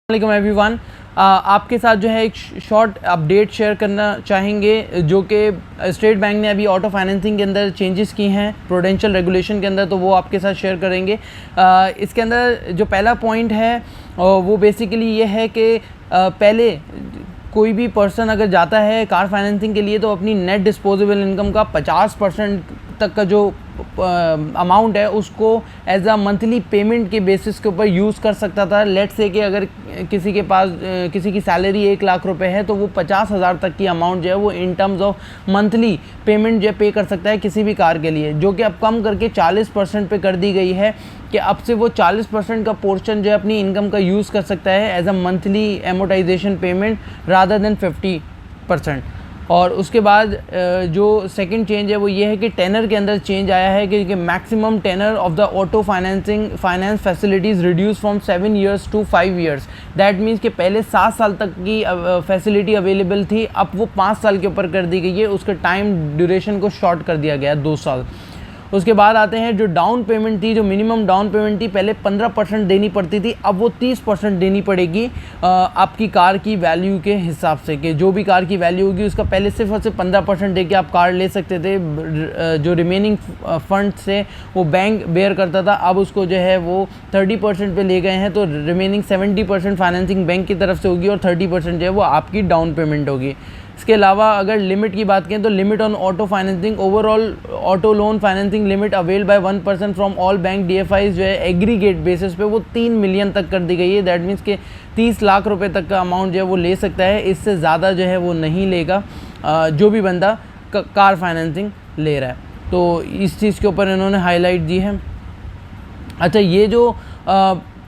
वालेकुम एवरीवन। आपके साथ जो है एक शॉर्ट अपडेट शेयर करना चाहेंगे जो कि स्टेट बैंक ने अभी ऑटो फाइनेंसिंग के अंदर चेंजेस की हैं प्रूडेंशियल रेगुलेशन के अंदर, तो वो आपके साथ शेयर करेंगे। इसके अंदर जो पहला पॉइंट है वो बेसिकली ये है कि पहले कोई भी पर्सन अगर जाता है कार फाइनेंसिंग के लिए तो अपनी नेट डिस्पोजेबल इनकम का 50% तक का जो अमाउंट है उसको एज अ मंथली पेमेंट के बेसिस के ऊपर यूज़ कर सकता था। लेट्स से कि अगर किसी के पास किसी की सैलरी 1 लाख रुपए है तो वो 50,000 तक की अमाउंट जो है वो in terms of monthly payment जो है पे कर सकता है किसी भी कार के लिए, जो कि अब कम करके 40% पे कर दी गई है कि अब से वो 40% का पोर्शन जो है अपनी इनकम का यूज़ कर सकता है as a monthly amortisation payment rather than 50%। और उसके बाद जो सेकंड चेंज है वो ये है कि टेनर के अंदर चेंज आया है कि maximum tenor of the auto finance facilities reduce from 7 years to 5 years. That means कि पहले 7 साल तक की फैसिलिटी अवेलेबल थी, अब वो 5 साल के ऊपर कर दी गई है। उसका टाइम ड्यूरेशन को शॉर्ट कर दिया गया 2 साल। उसके बाद आते हैं जो डाउन पेमेंट थी, जो मिनिमम डाउन पेमेंट थी पहले 15% देनी पड़ती थी, अब वो 30% देनी पड़ेगी आपकी कार की वैल्यू के हिसाब से, कि जो भी कार की वैल्यू होगी उसका पहले सिर्फ और सिर्फ 15% दे के आप कार ले सकते थे। जो रिमेनिंग फंड से वो बैंक बेयर करता था, अब उसको जो है वो 30% पे ले गए हैं, तो रिमेनिंग 70% फाइनेंसिंग बैंक की तरफ से होगी और 30% जो है वो आपकी डाउन पेमेंट होगी। इसके अलावा अगर लिमिट की बात करें तो limit on auto financing, overall auto loan financing limit avail by 1% from all bank DFIs जो है एग्रीगेट बेसिस पे वो 3 मिलियन तक कर दी गई है। दैट मीन्स के 30 लाख रुपए तक का अमाउंट जो है वो ले सकता है, इससे ज़्यादा जो है वो नहीं लेगा जो भी बंदा कार फाइनेंसिंग ले रहा है। तो इस चीज़ के ऊपर इन्होंने हाईलाइट दी है। अच्छा, ये जो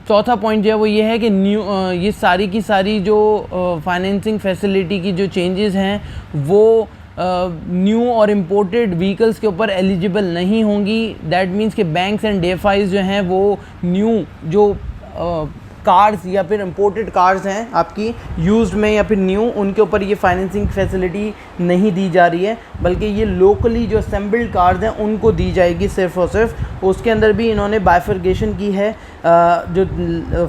चौथा पॉइंट जो है वो ये है कि ये सारी की सारी जो फाइनेंसिंग फैसिलिटी की जो चेंजेस हैं वो न्यू और इम्पोर्टेड व्हीकल्स के ऊपर एलिजिबल नहीं होंगी। दैट मीन्स कि बैंक्स एंड DFIs जो हैं वो न्यू जो कार्स या फिर इम्पोर्टेड कार्स हैं आपकी यूज्ड में या फिर न्यू, उनके ऊपर ये फाइनेंसिंग फैसिलिटी नहीं दी जा रही है, बल्कि ये लोकली जो असेंबल्ड कार्स हैं उनको दी जाएगी सिर्फ और सिर्फ। उसके अंदर भी इन्होंने बाइफर्गेशन की है। जो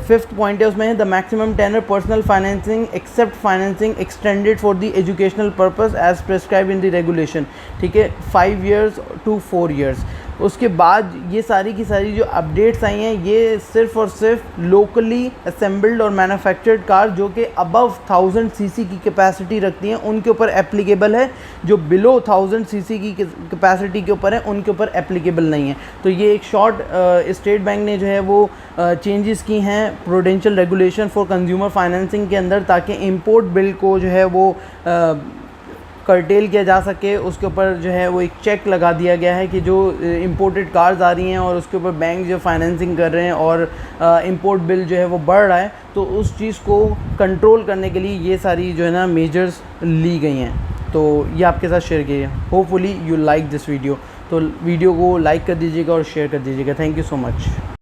5th पॉइंट है उसमें है the maximum tenor personal financing except financing extended for the educational purpose as prescribe in the regulation. ठीक है, 5 ईयर्स टू 4 ईयर्स। उसके बाद ये सारी की सारी जो अपडेट्स आई हैं ये सिर्फ और सिर्फ लोकली असेंबल्ड और मैन्युफैक्चर्ड कार जो कि अबव 1000 सीसी की कैपेसिटी रखती हैं उनके ऊपर एप्लीकेबल है, जो बिलो 1000 सीसी की कैपेसिटी के ऊपर है उनके ऊपर एप्लीकेबल नहीं है। तो ये एक शॉर्ट स्टेट बैंक ने जो है वो चेंजेस की हैं prudential regulation for consumer financing के अंदर, ताकि इंपोर्ट बिल को जो है वो कर्टेल किया जा सके। उसके ऊपर जो है वो एक चेक लगा दिया गया है कि जो इंपोर्टेड कार्स आ रही हैं और उसके ऊपर बैंक जो फाइनेंसिंग कर रहे हैं और इंपोर्ट बिल जो है वो बढ़ रहा है, तो उस चीज़ को कंट्रोल करने के लिए ये सारी जो है ना मेजर्स ली गई हैं। तो ये आपके साथ शेयर किए। Hopefully you like this video, तो वीडियो को लाइक कर दीजिएगा और शेयर कर दीजिएगा। Thank you so much.